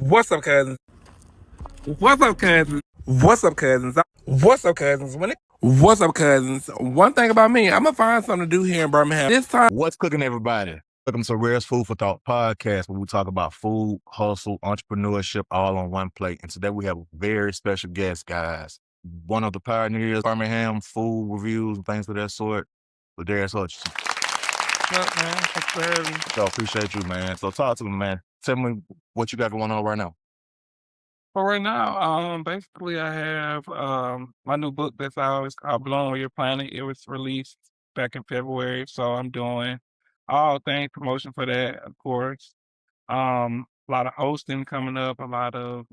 What's up, cousins? What's up, cousins? What's up, cousins? What's up, cousins? What's up, cousins? One thing about me, I'm gonna find something to do here in Birmingham. This time, What's cooking, everybody? Welcome to Rell's Food for Thought podcast, where we talk about food, hustle, entrepreneurship, all on one plate. And today we have a very special guest, guys. One of the pioneers, Birmingham food reviews and things of that sort, LaDarrius Hutcherson. what's up, man? Thanks for having me. So I appreciate you, man. So talk to me, man. Tell me what you got going on right now. For right now, basically, I have my new book that's out. It's called "Blowing Where You're Planted." It was released back in February, so I'm doing all things promotion for that, of course. A lot of hosting coming up, a lot of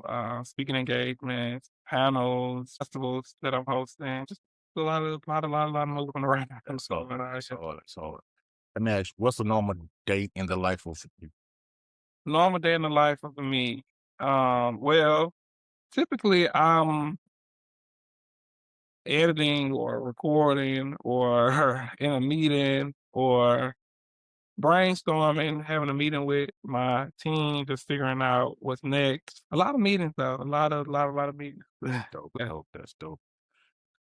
speaking engagements, panels, festivals that I'm hosting. Just a lot of moving around. So let me ask you, what's a normal day in the life of you? Normal day in the life of me. Well, typically I'm editing or recording or in a meeting or brainstorming, having a meeting with my team, just figuring out what's next. A lot of meetings though. A lot of meetings. That's dope.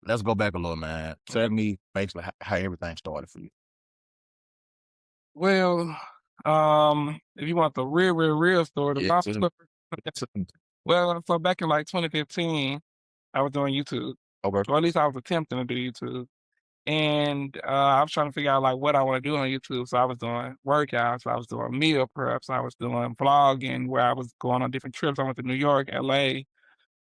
Let's go back a little, man. Tell me basically how everything started for you. Well, if you want the real story, Yeah, well, so back in like 2015, I was doing YouTube, okay. or at least I was attempting to do YouTube. And I was trying to figure out like what I want to do on YouTube. So I was doing workouts, I was doing meal preps, I was doing vlogging where I was going on different trips. I went to New York, LA,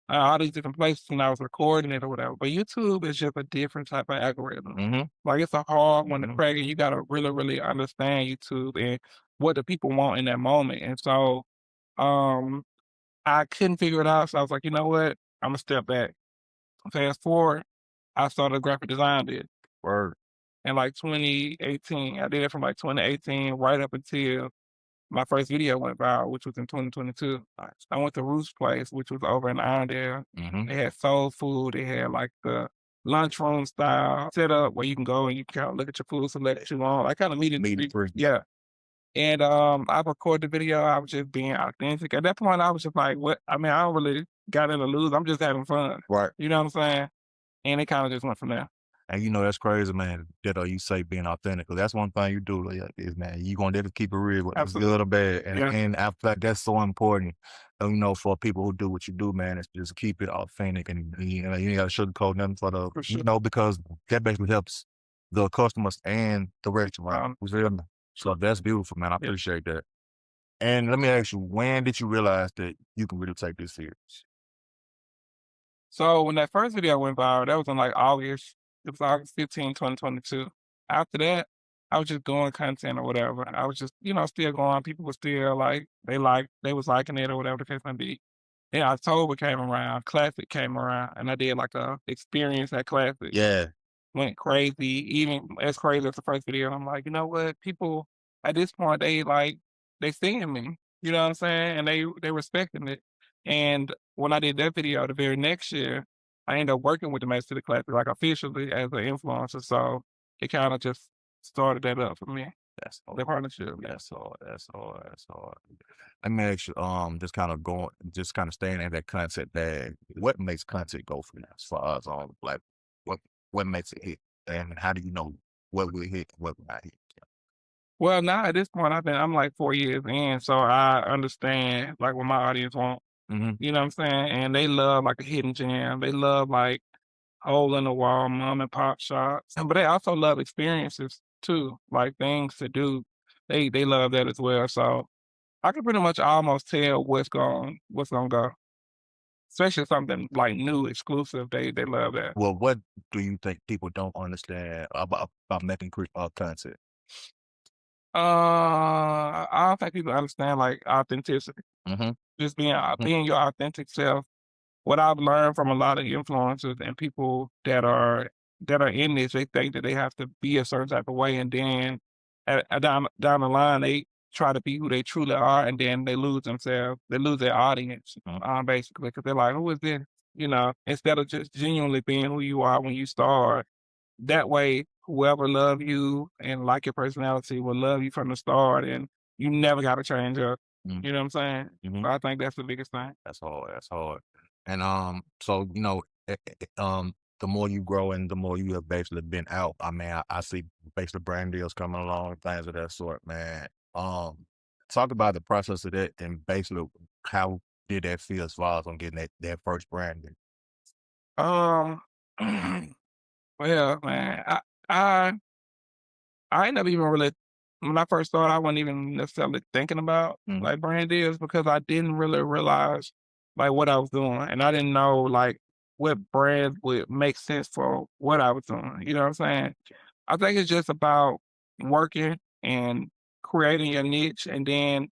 all these different places, and I was recording it or whatever. But YouTube is just a different type of algorithm. Mm-hmm. Like it's a hard one to crack, and you got to really understand YouTube and what the people want in that moment. And so I couldn't figure it out. So I was like, you know what? I'm gonna step back. Fast forward, I started a graphic design bit. Word. In like 2018. I did it from like 2018 right up until my first video went viral, which was in 2022. I went to Root's Place, which was over in Irondale. Mm-hmm. They had soul food. They had like the lunchroom style setup where you can go and you can kind of look at your food, select what you want. I kind of meet yeah. And I recorded the video. I was just being authentic. At that point, I was just like, what? I mean, I don't really got in to lose. I'm just having fun. Right. You know what I'm saying? And it kind of just went from there. And you know, that's crazy, man, that you say being authentic. 'Cause that's one thing you do, like, is, man, you gonna never keep it real, whether it's good or bad. And, Yeah. and I feel like that's so important, you know, for people who do what you do, man, is just keep it authentic. And you know, you ain't got to sugarcoat nothing For sure. you know, because that basically helps the customers and the restaurant. So that's beautiful, man. I appreciate that. And let me ask you, when did you realize that you can really take this serious? So when that first video went viral, that was in like August. It was August 15, 2022. After that, I was just doing content or whatever. I was just, still going. People were still they was liking it or whatever the case may be. Then October came around, Classic came around, and I did like a experience at Classic. Yeah. Went crazy, even as crazy as the first video. I'm like, you know what? People at this point, they seeing me. You know what I'm saying? And they respecting it. And when I did that video the very next year, I ended up working with the Magic City Classic, like officially as an influencer. So it kind of just started that up for me. That's The partnership. That's hard. Let me ask you, just kind of staying in that content bag. What makes content go for you as far as like what makes it hit, and how do you know what will hit and what will not hit? Well, now at this point, I'm like 4 years in, so I understand like what my audience wants. Mm-hmm. You know what I'm saying? And they love like a hidden gem. They love like hole in the wall mom and pop shops. But they also love experiences too, like things to do. They love that as well. So I can pretty much almost tell what's gonna go. Especially something like new, exclusive. They love that. Well, what do you think people don't understand about making content? I don't think people understand like authenticity. Mm-hmm. Just being your authentic self. What I've learned from a lot of influencers and people that are in this, they think that they have to be a certain type of way, and then down the line they try to be who they truly are, and then they lose themselves. They lose their audience, basically, because they're like, "Who is this?" Instead of just genuinely being who you are when you start. That way, whoever love you and like your personality will love you from the start, and you never got to change up. Mm, You know what I'm saying? mhm. So I think that's the biggest thing. That's hard, that's hard. And, so, the more you grow and the more you have basically been out, I mean, I see basically brand deals coming along, things of that sort, man. Talk about the process of that and basically how did that feel as far as on getting that first brand deal? Um, well, man, I I ain't never even really when I first started, I wasn't even necessarily thinking about Mhm. like brand deals because I didn't really realize like what I was doing, and I didn't know like what brand would make sense for what I was doing. You know what I'm saying? I think it's just about working and creating your niche, and then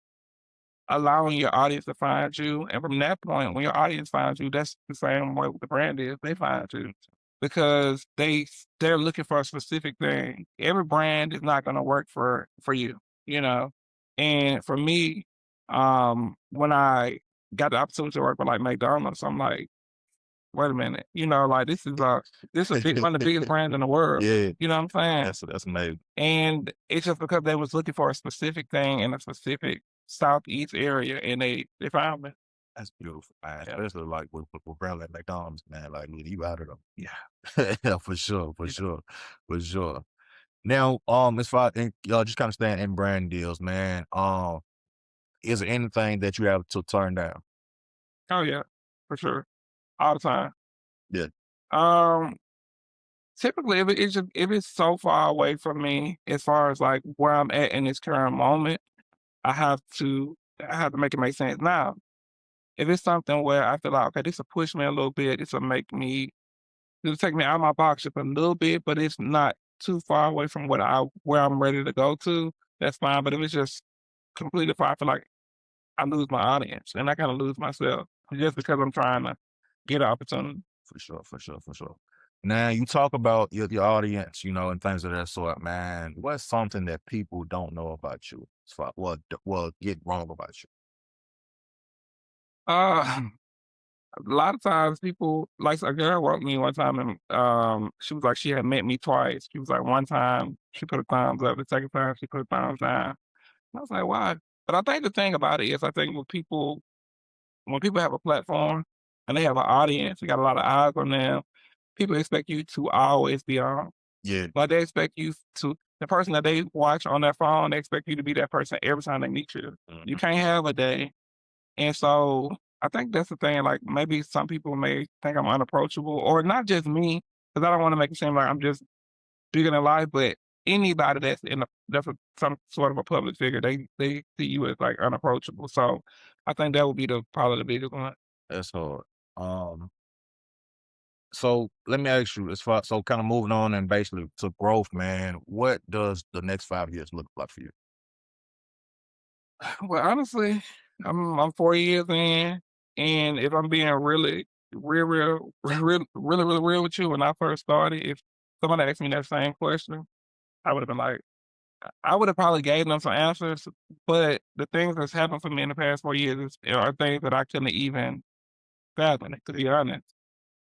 allowing your audience to find you. And from that point, when your audience finds you, that's the same way with the brand is. They find you because they're looking for a specific thing. Every brand is not going to work for you, you know. And for me, when I got the opportunity to work with like McDonald's, I'm like, wait a minute, like this is one of the biggest brands in the world. Yeah, You know what I'm saying? that's amazing. And it's just because they was looking for a specific thing in a specific Southeast area, and they found me. That's beautiful, man, Yeah, especially like with brand like McDonald's, man, like, you out of them. yeah, Yeah, for sure, for yeah. sure, for sure. Now, as far and just kinda staying in brand deals, man, is there anything that you have to turn down? Oh, yeah, for sure, all the time. Yeah. Um, Typically, if it's so far away from me as far as, like, where I'm at in this current moment, I have to make it make sense. Now, if it's something where I feel like, "Okay, this'll push me a little bit, it'll take me out of my box just a little bit, but it's not too far away from where I'm ready to go to," that's fine, but if it's just completely far, I feel like I lose my audience, and I kinda lose myself just because I'm trying to get an opportunity. For sure, for sure, for sure. Now you talk about your audience, and things of that sort, man. What's something that people don't know about you? As far well, get wrong about you. Uh, a lot of times people like a girl wrote me one time and, she was like she had met me twice. She was like, one time she put a thumbs up, the second time she put a thumbs down. And I was like, "Why?" But I think the thing about it is I think when people have a platform and they have an audience, they got a lot of eyes on them, people expect you to always be on. Yeah. Like, they expect you to the person that they watch on their phone, they expect you to be that person every time they meet you. You Mhm. can't have a day. And so, I think that's the thing, like, maybe some people may think I'm unapproachable or not just me, because I don't wanna make it seem like I'm just bigger than life, but anybody that's some sort of a public figure, they see you as, like, unapproachable. So, I think that would be probably the biggest one. That's hard. Um, so let me ask you, as far so kind of moving on and basically to growth, man. What does the next 5 years look like for you? Well, honestly, I'm 4 years in, and if I'm being really real with you, when I first started, if somebody asked me that same question, I would have been like, I would have probably gave them some answers, but the things that's happened for me in the past 4 years are things that I couldn't even fathom, to be honest.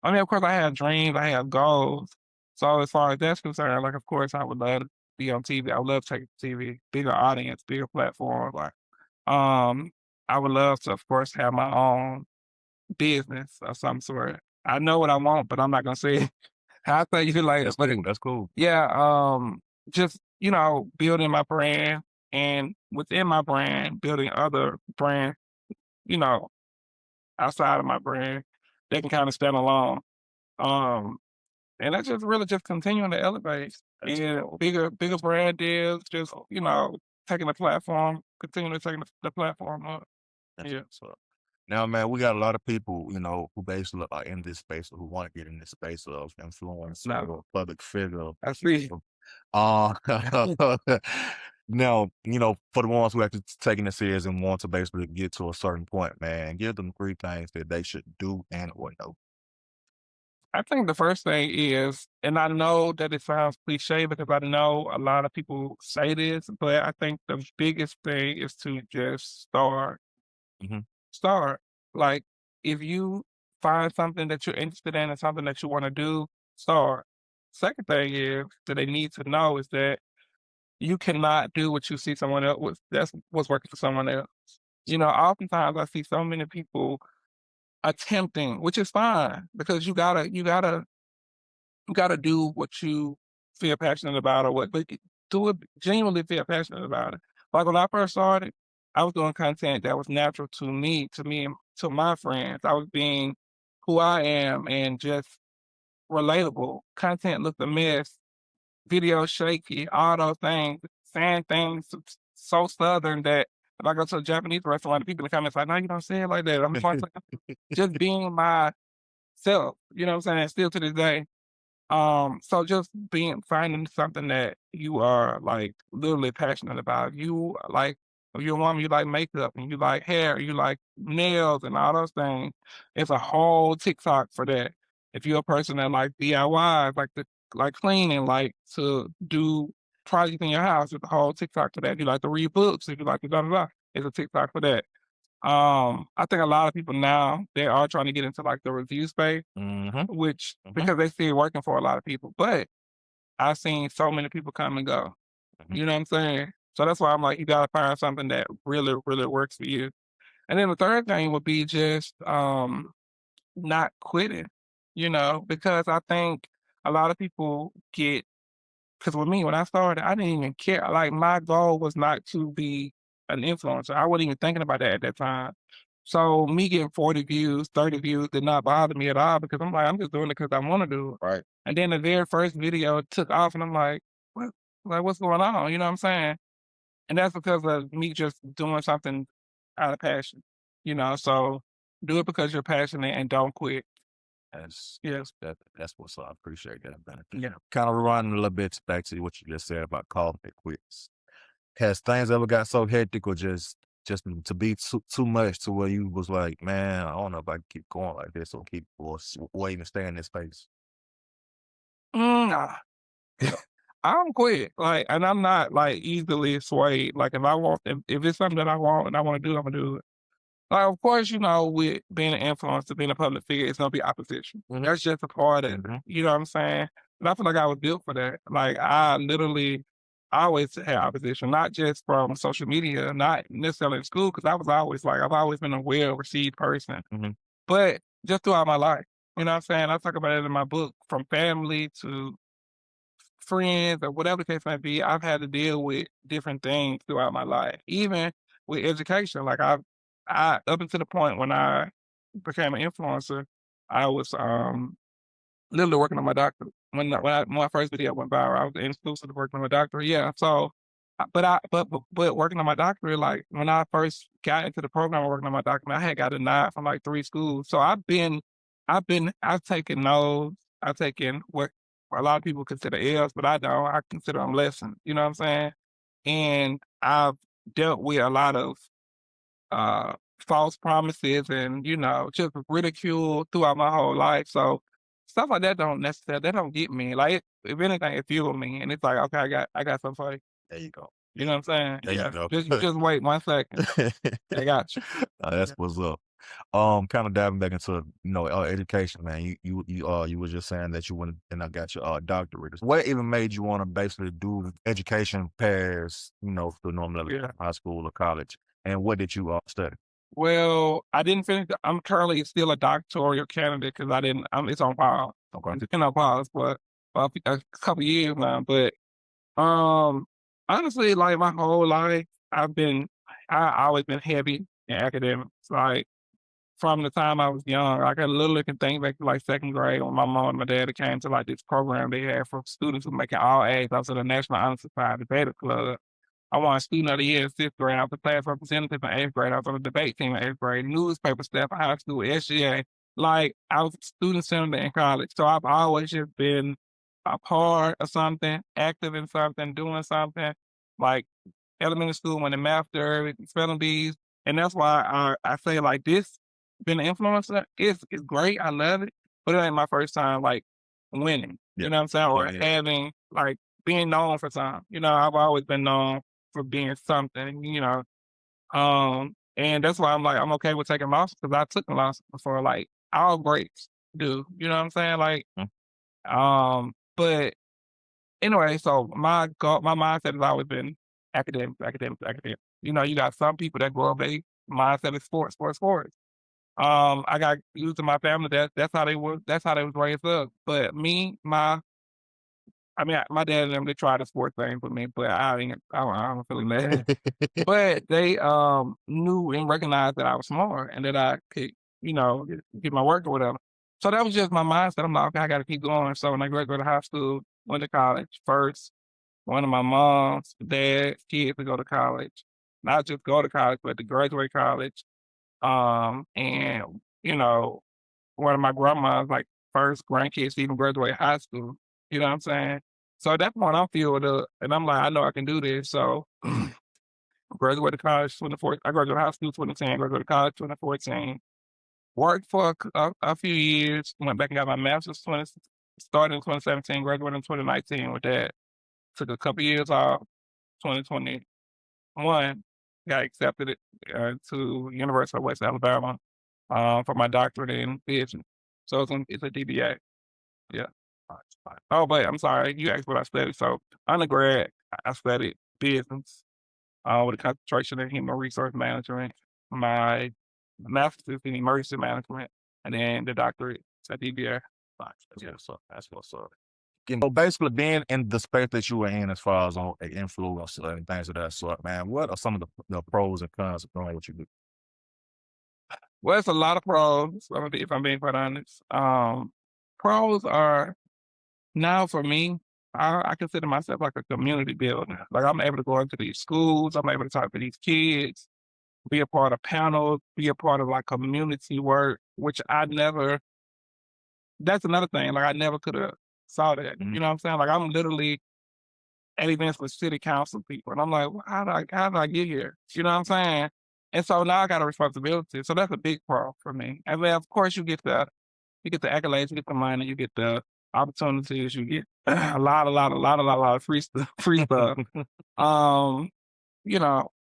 I mean, of course, I have dreams, I have goals. So as far as that's concerned, like, of course, I would love to be on TV. I would love to take it to TV, bigger audience, bigger platform. Like, um, I would love to, of course, have my own business of some sort. I know what I want, but I'm not gonna say it. I'll tell you later. That's But cool. That's cool. yeah, just building my brand, and within my brand, building other brands, you know, outside of my brand that can kind of stand alone. Um, and that's just really just continuing to elevate That's and cool. bigger brand deals, just taking the platform, continuing to taking the platform up. That's Yeah, what's up. Now, man, we got a lot of people, who basically are in this space or who want to get in this space of influence no, or public figure. I see. Uh, now, for the ones who actually taking it serious and want to basically get to a certain point, man, give them three things that they should do and or know. I think the first thing is, and I know that it sounds cliche because I know a lot of people say this, but I think the biggest thing is to just start. Hmm. Start. Like, if you find something that you're interested in and something that you want to do, start. Second thing is that they need to know is that you cannot do what you see someone else with. That's what's working for someone else. Oftentimes I see so many people attempting, which is fine because you gotta do what you feel passionate about or what, but do it genuinely feel passionate about it. Like when I first started, I was doing content that was natural to me and to my friends. I was being who I am and just relatable. Content looked a mess, video shaky, all those things, saying things so southern that if I go to a Japanese restaurant, the people in the comments like, "No, you don't say it like that." I'm just being myself. You know what I'm saying? Still to this day. So just finding something that you are like literally passionate about. If you're a woman, you like makeup and you like hair, you like nails and all those things. It's a whole TikTok for that. If you're a person that like DIY, like cleaning, like to do projects in your house, it's a whole TikTok for that. You like to read books, if you like to blah blah blah, it's a TikTok for that. I think a lot of people now they are trying to get into like the review space Mhm, which mhm, because they see it working for a lot of people, but I've seen so many people come and go, mhm. you know what I'm saying? So that's why I'm like, you gotta find something that really, really works for you. And then the third thing would be just, not quitting, because I think a lot of people get because with me, when I started, I didn't even care. Like my goal was not to be an influencer. I wasn't even thinking about that at that time. So me getting 40 views, 30 views did not bother me at all because I'm like, I'm just doing it because I want to do it. Right. And then the very first video took off, and I'm like, what? Like, what's going on? You know what I'm saying? And that's because of me just doing something out of passion. So do it because you're passionate and don't quit. Yeah, That's what's up. I appreciate that, man. yeah. Kinda rewinding a little bit back to what you just said about calling it quits. Has things ever got so hectic or just to be too much to where you was like, "Man, I don't know if I can keep going like this or even stay in this space?" Nah. I'm quit. Like, and I'm not like easily swayed. Like, if it's something that I want and I want to do, I'm gonna do it. Like, of course, with being an influencer, being a public figure, it's gonna be opposition. Mhm, That's just a part of it. mhm, You know what I'm saying? And I feel like I was built for that. Like, I literally always had opposition, not just from social media, not necessarily in school, because I've always been a well received person, mhm. but just throughout my life. You know what I'm saying? I talk about it in my book, from family to friends or whatever the case may be. I've had to deal with different things throughout my life, even with education. Like I up until the point when I became an influencer, I was literally working on my doctorate. When my first video went viral, I was exclusive working on my doctorate. Yeah, so but working on my doctorate, like when I first got into the program of working on my doctorate, I had got denied from like 3 schools. So I've taken those. I've taken what a lot of people consider L's, but I don't. I consider them lessons. You know what I'm saying? And I've dealt with a lot of uh, false promises and, just ridicule throughout my whole life. So stuff like that don't get me. Like if anything, it fueled me. And it's like, okay, I got something for you. There you go. You know what I'm saying? There you Yeah. go. Just wait 1 second. I got you. That's Yeah. what's up. Kinda diving back into, education, man. You were just saying that you went and I got your, doctorate. What even made you wanna basically do education pairs, to normally Yeah. high school or college? And what did you, study? Well, I didn't finish. I'm currently still a doctoral candidate because I didn't. It's on pause. Okay. It's been on pause for a couple years now. But honestly, like my whole life, I always been heavy in academics. Like from the time I was young, like I literally can think back to like second grade when my mom and my dad came to like this program they had for students who making all A's. I was in the National Honor Society Beta Club. I won Student of the Year in 6th grade. I was the class representative in 8th grade. I was on the debate team in 8th grade, newspaper staff in high school, SGA. Like, I was a student senator in college. So I've always just been a part of something, active in something, doing something. Like, elementary school, when the math derby, spelling bees. And that's why I say, like, this, being an influencer, is great. I love it. But it ain't my first time, like, winning. Yeah. You know what I'm saying? Or Yeah. having, like, being known for something. I've always been known for being something, and that's why I'm like, I'm okay with taking losses because I took losses before, like all greats do. You know what I'm saying? Like, Mm, but anyway, so my mindset has always been academics, academics, academics. You got some people that grow up, mindset is sports, sports, sports. I got used to my family. That's how they were. That's how they was raised up. But me, my dad and them, they tried the sports thing with me, but I don't feel mad. But they knew and recognized that I was smart and that I could, get my work or whatever. So that was just my mindset. I'm like, okay, I got to keep going. So when I graduated high school, went to college first. One of my mom's dad's kids to go to college, not just go to college, but to graduate college. And one of my grandma's like first grandkids to even graduate high school. You know what I'm saying? So at that point, I'm filled up, and I'm like, I know I can do this. So graduated college 2014. I graduated high school 2010. Graduated college 2014. Worked for a few years. Went back and got my master's. Started in 2017. Graduated in 2019 with that. Took a couple years off. 2021, got accepted to University of West Alabama for my doctorate in business. So it's a DBA. Yeah. Oh, but I'm sorry, you asked what I studied. So undergrad, I studied business with a concentration in human resource management. My master's in emergency management, and then the doctorate at DBA. That's what's up. That's what's up. So basically, being in the space that you were in, as far as on an influencer and things of that sort, man, what are some of the pros and cons of doing what you do? Well, it's a lot of pros. If I'm being quite honest, pros are now for me. I consider myself like a community builder. Like I'm able to go into these schools. I'm able to talk to these kids, be a part of panels, be a part of like community work, which I never. That's another thing. Like I never could have saw that. Mhm. You know what I'm saying? Like I'm literally at events with city council people, and I'm like, well, how did I get here? You know what I'm saying? And so now I got a responsibility. So that's a big pro for me. And then of course you get the accolades, you get the money, you get the opportunities, you get a lot of free stuff, free stuff. Um,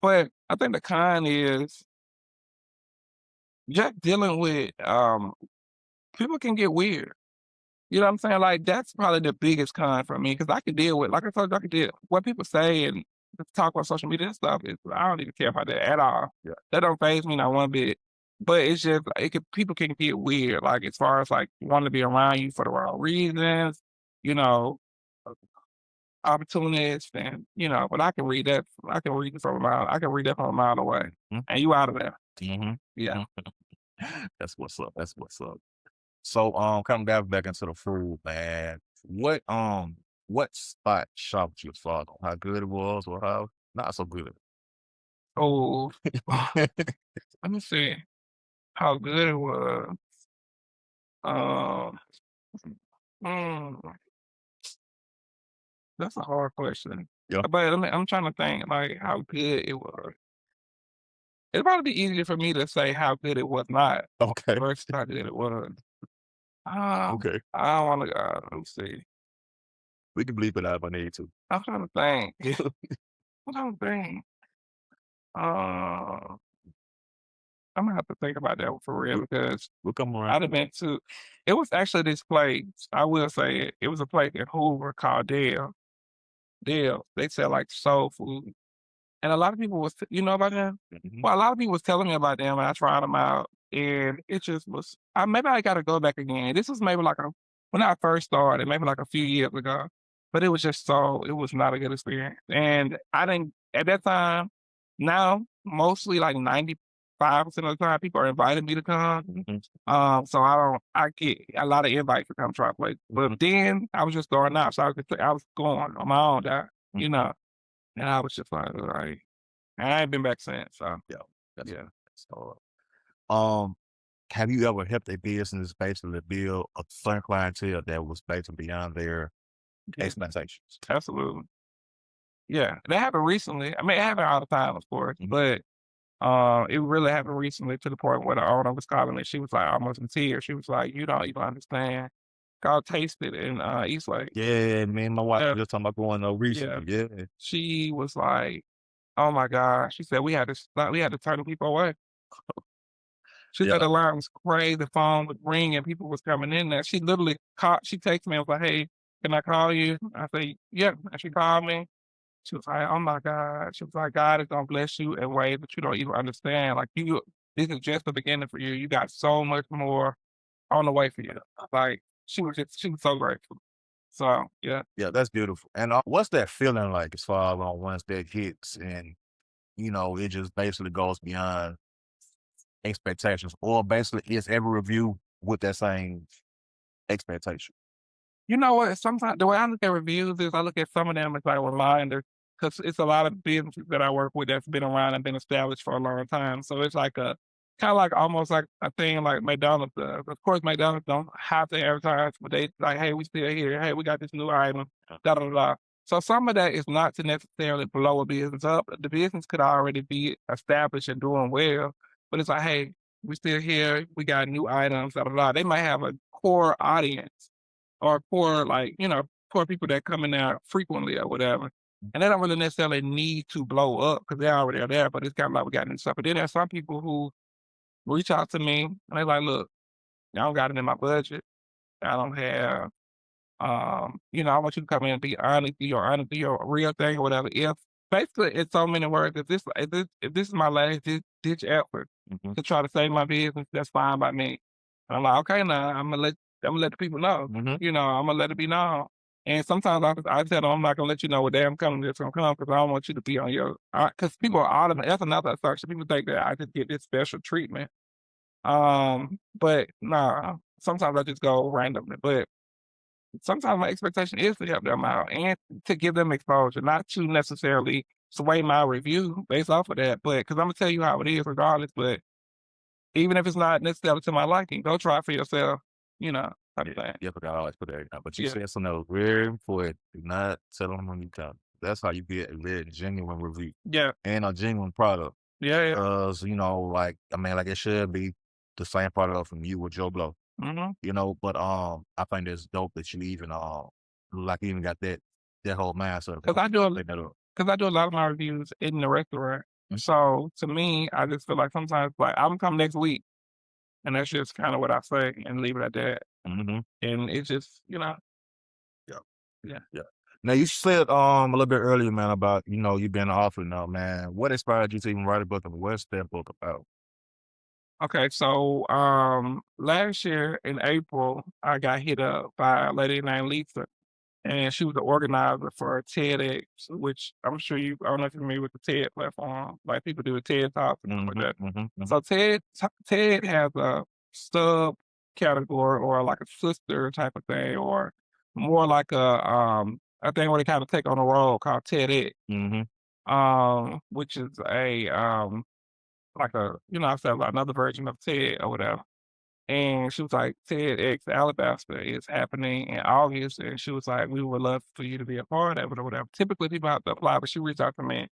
but I think the con is just dealing with people can get weird. You know what I'm saying? Like that's probably the biggest con for me because I can deal with, like I told you, I can deal what people say and talk about social media and stuff. I don't even care about that at all. Yeah. That don't phase me not one bit. But it's just people can get weird, like as far as like wanting to be around you for the wrong reasons, you know, opportunists, and but I can read that. I can read it from a mile. I can read that from a mile away, Mhm. and you out of there. Mhm. Yeah. That's what's up. That's what's up. So, coming back into the food, man. What spot shocked you as far as how good it was or how not so good? Oh, let me see how good it was. Um, mm, that's a hard question. Yeah. But I'm trying to think like how good it was. It'd probably be easier for me to say how good it was not Okay. versus how good it was. Okay. I don't want to. Let me see. We can bleep it out if I need to. I'm trying to think. I'm trying to think. Uh, I'm gonna have to think about that one for real We'll, because we'll come around. I'd have been to. It was actually this place. I will say it. It was a place in Hoover called Dale. Dale. They sell like soul food. And a lot of people was about them? Mhm. Well, a lot of people was telling me about them, and I tried them out, and it just was maybe I gotta go back again. This was maybe like when I first started, maybe like a few years ago, but it was just it was not a good experience, and I didn't at that time. Now, mostly like 95% of the time, people are inviting me to come. Mhm. So I get a lot of invites to come try to play, but then I was just going out, so I was going on my own, Mhm. you know, and I was just like, all right. And I ain't been back since, so Yeah. That's yeah. so. Um, have you ever helped a business basically build a certain clientele that was basically beyond their Yeah, expectations? absolutely. Yeah, that happened recently. I mean, it happened all the time, of course, Mhm. but, it really happened recently to the point where the owner was calling me. She was, like, almost in tears. She was like, "You don't even understand." Called Taste It in, Eastlake. Yeah, me and my wife Yeah, were just talking about going yeah. recently. Yeah. She was like, "Oh my god." She said, we had to turn the people away." She Yeah. said the line was crazy, the phone would ring and people was coming in there. She literally she texted me and was like, "Hey, can I call you?" I say, "Yeah." And she called me. She was like, "Oh my God." She was like, "God is gonna bless you in ways that you don't even understand. Like this is just the beginning for you. You got so much more on the way for you." Like she was so grateful. So yeah. Yeah, that's beautiful. And what's that feeling like as far as once that hits and it just basically goes beyond expectations, or basically is every review with that same expectation? You know what? Sometimes the way I look at reviews is I look at some of them as like reminders because it's a lot of businesses that I work with that's been around and been established for a long time. So it's like a kind of like almost like a thing like McDonald's does. Of course, McDonald's don't have to advertise, but they like, hey, we still here. Hey, we got this new item. Da da da. So some of that is not to necessarily blow a business up. The business could already be established and doing well, but it's like, hey, we still here. We got new items. Da da da. They might have a core audience or poor, like, poor people that come in there frequently or whatever. And they don't really necessarily need to blow up because they already are there, but it's kind of like we got new stuff. But then there's some people who reach out to me and they're like, look, I don't got it in my budget. I don't have I want you to come in and be honest, do your real thing or whatever. If basically in so many words, if this is my last ditch effort Mhm, to try to save my business, that's fine by me. And I'm like, okay, now I'm gonna let the people know. mhm. I'm gonna let it be known. And sometimes I tell them I'm not gonna let you know what day I'm coming. It's gonna come because I don't want you to be on your because people are automatic. That's another assumption. People think that I just get this special treatment. But nah, sometimes I just go randomly. But sometimes my expectation is to help them out and to give them exposure, not to necessarily sway my review based off of that, but because I'm gonna tell you how it is regardless. But even if it's not necessarily to my liking, go try it for yourself, type Yeah, of thing. yeah, but I always put that out. But you Yeah, said something that was very important. Do not tell them when you come. That's how you get a very genuine review yeah, and a genuine product. yeah, yeah. Because, like, I mean, like it should be the same product from you with Joe Blow, Mhm. but I think it's dope that you even, like, even got that whole mindset Because of I do a putting that up. because I do a lot of my reviews in the restaurant. So to me, I just feel like sometimes like I'm come next week, and that's just kind of what I say and leave it at that. Mhm. And it's just, Yeah. yeah. Yeah. Now you said a little bit earlier, man, about you being an author now, man. What inspired you to even write a book, and what's that book about? Okay, so last year in April, I got hit up by a lady named Lisa, and she was the organizer for TEDx, which I don't know if you're familiar with the TED platform, like people do a TED Talk and stuff like Mhm, that. mhm, mhm, So TED has a sub category or like a sister type of thing, or more like a thing where they kind of take on a role called TEDx, mhm, which is a like I said, like another version of TED or whatever. And she was like, TEDx Alabaster is happening in August. And she was like, we would love for you to be a part of it or whatever. Typically people have to apply, but she reached out to me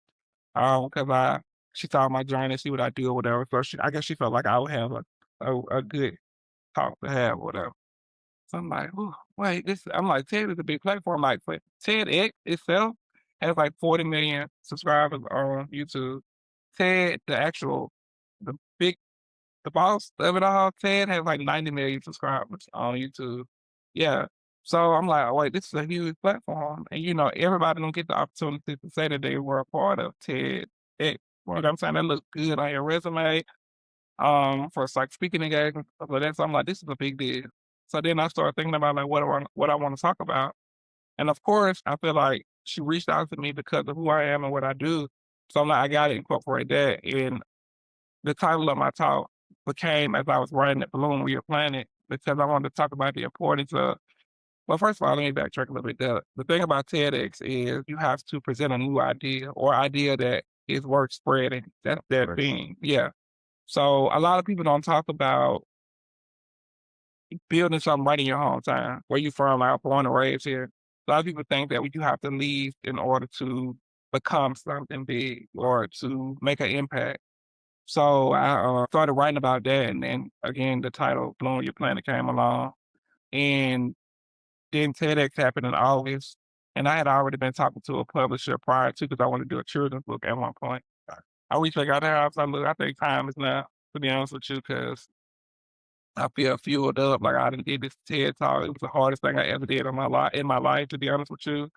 because she saw my journey, see what I do or whatever. So I guess she felt like I would have a good talk to have or whatever. So I'm like, "Ooh, wait, I'm like, TED is a big platform. Like, but TEDx itself has like 40 million subscribers on YouTube. TED, the big the boss of it all, Ted, has like 90 million subscribers on YouTube. Yeah. So I'm like, oh, wait, this is a huge platform. And everybody don't get the opportunity to say that they were a part of TED. You know what I'm saying? That looks good on your resume. For like speaking engagements, stuff like that. So I'm like, this is a big deal. So then I started thinking about like what I want to talk about. And of course, I feel like she reached out to me because of who I am and what I do. So I'm like, I gotta incorporate that. And the title of my talk became as I was writing it, Balloon Where You're Planet, because I wanted to talk about the importance of, well, first of all, let me backtrack a little bit. The thing about TEDx is you have to present a new idea or idea that is worth spreading. That's their right. thing. Yeah. So a lot of people don't talk about building something right in your hometown. Where you from? Like, I'm born and raised here. A lot of people think that you have to leave in order to become something big or to make an impact. So I started writing about that, and then again, the title "Blowing Your Planet" came along, and then TEDx happened in August, and I had already been talking to a publisher prior to because I wanted to do a children's book at one point. I reached back out there. I was like, "Look, I think time is now." To be honest with you, because I feel fueled up. Like I done did this TED talk. It was the hardest thing I ever did in my life. To be honest with you,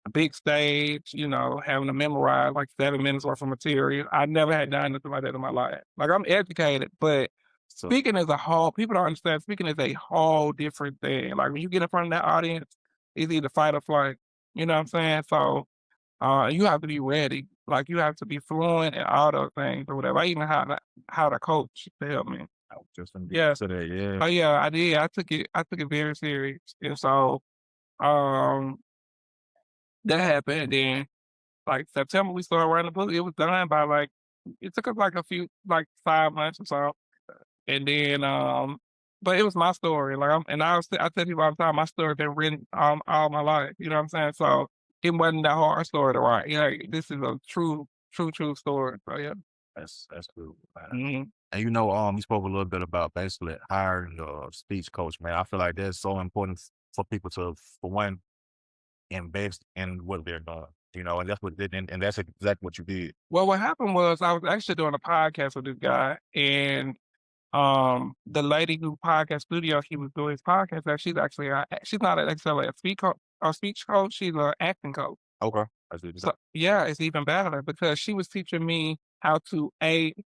a big stage, having to memorize like 7 minutes worth of material. I never had done nothing like that in my life. Like, I'm educated, but So speaking is a whole people don't understand, speaking is a whole different thing. Like, when you get in front of that audience, it's either fight or flight, you know what I'm saying? So, you have to be ready. Like, you have to be fluent in all those things or whatever. I even had a coach to help me. I was just gonna get Yeah. to that, yeah. Oh, yeah, I did. I took it very serious, and so, um, that happened, and then, like, September, we started writing the book. It was done by, like it took us, like, a few 5 months or so, and then, but it was my story, like, I tell people all the time, my story been written, all my life, you know what I'm saying? So, it wasn't that hard story to write, this is a true story, so yeah. That's cool, man. Mhm. And you spoke a little bit about basically hiring a speech coach, man. I feel like that's so important for people to, for one, invest in what they're doing. And that's what did, and that's exactly what you did. Well, what happened was I was actually doing a podcast with this guy, and the lady who podcast studio he was doing his podcast at, she's not necessarily a speech coach, she's an acting coach. Okay, I see. So yeah, it's even better because she was teaching me how to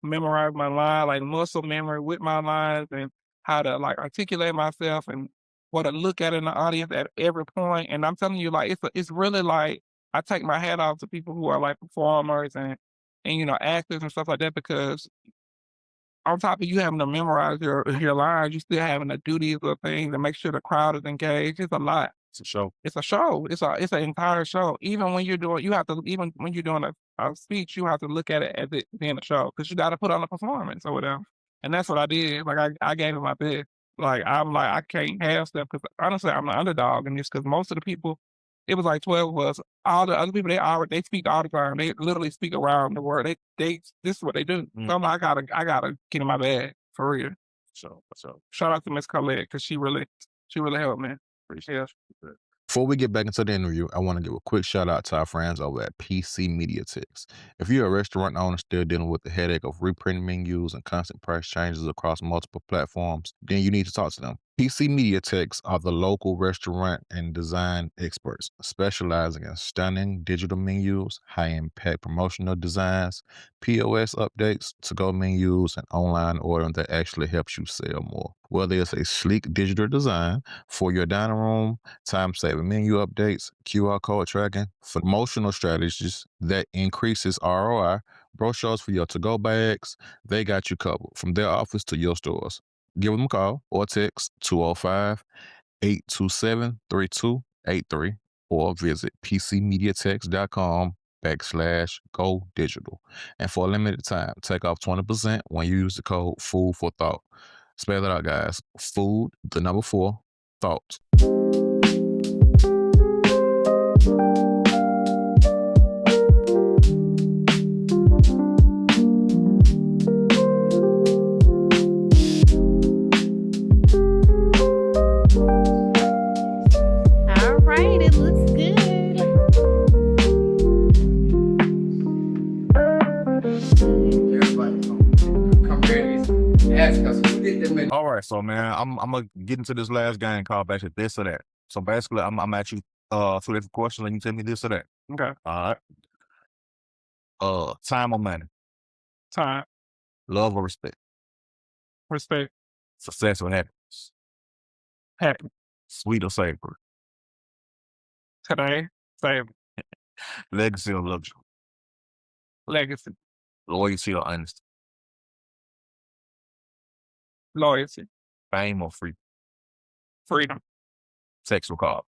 memorize my line, like muscle memory with my lines, and how to like articulate myself and what to look at in the audience at every point. And I'm telling you, like it's really like I take my hat off to people who are like performers and actors and stuff like that because on top of you having to memorize your lines, you still having to do these little things and make sure the crowd is engaged. It's a lot. It's a show. It's a show. It's an entire show. Even when you're doing a speech, you have to look at it as it being a show because you got to put on a performance or whatever. And that's what I did. Like I gave it my best. Like I'm like I can't have stuff because honestly I'm the underdog in this because most of the people, it was like 12 of us. All the other people they speak all the time. They literally speak around the world. They this is what they do. Mm. So I'm like, I gotta get in my bag for real. So shout out to Miss Colette because she really helped me. Appreciate it. Before we get back into the interview, I want to give a quick shout out to our friends over at PC Media Techs. If you're a restaurant owner still dealing with the headache of reprinting menus and constant price changes across multiple platforms, then you need to talk to them. PC Media Techs are the local restaurant and design experts, specializing in stunning digital menus, high-impact promotional designs, POS updates, to-go menus, and online ordering that actually helps you sell more. Whether it's a sleek digital design for your dining room, time-saving menu updates, QR code tracking, promotional strategies that increases ROI, brochures for your to-go bags, they got you covered from their office to your stores. Give them a call or text 205-827-3283 or visit pcmediatex.com/go digital. And for a limited time, take off 20% when you use the code Food for Thought. Spell it out, guys. Food, the number 4, thought. All right, it looks good. Everybody come ready to ask us who did the All right, so man, I'm gonna get into this last game called basically this or that. So basically, I'm at you 2 different questions, and you tell me this or that. Okay. All right. Time or money, Time, love or respect, respect, success or happiness, happy. sweet or savory, Today, save legacy or luxury, legacy, loyalty or honesty, loyalty, fame or free, freedom. text or call.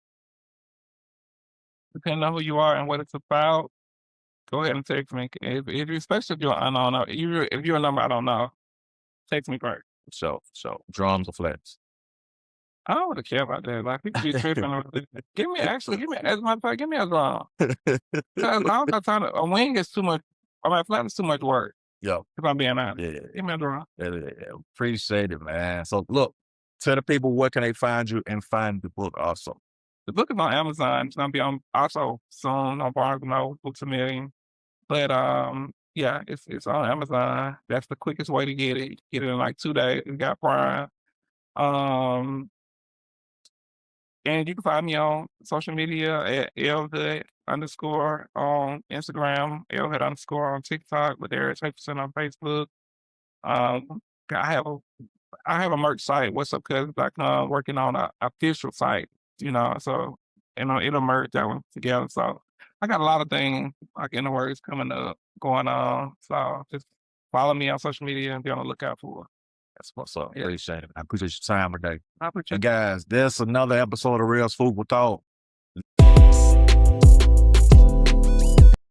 Depending on who you are and what it's about, go ahead and text me. Especially if you're unknown, if you're a number I don't know, text me first. So drums or flats. I don't really care about that. Like people be tripping. Give me as a matter of fact, give me a drum. 'Cause I don't got time. A wing is too much. My flat is too much work. Yo, If I'm being honest, yeah, give me a drum. appreciate it, man. So look, tell the people where can they find you and find the book also. The book is on Amazon. It's gonna be on also soon on Barnes& Noble, Books A Million. But yeah, it's on Amazon. That's the quickest way to get it. Get it in like 2 days. It got Prime. Um, And you can find me on social media at LHud underscore on Instagram, LHud underscore on TikTok, LaDarrius Hutcherson on Facebook. Um, I have a merch site, what'supcousins.com, working on a official site, so it'll merge that one together. So I got a lot of things like in the works coming up, going on. So just follow me on social media and be on the lookout for it. That's what's up. Yeah. Appreciate it. I appreciate your time today. I appreciate And guys, that's another episode of Rell's Food for Thought.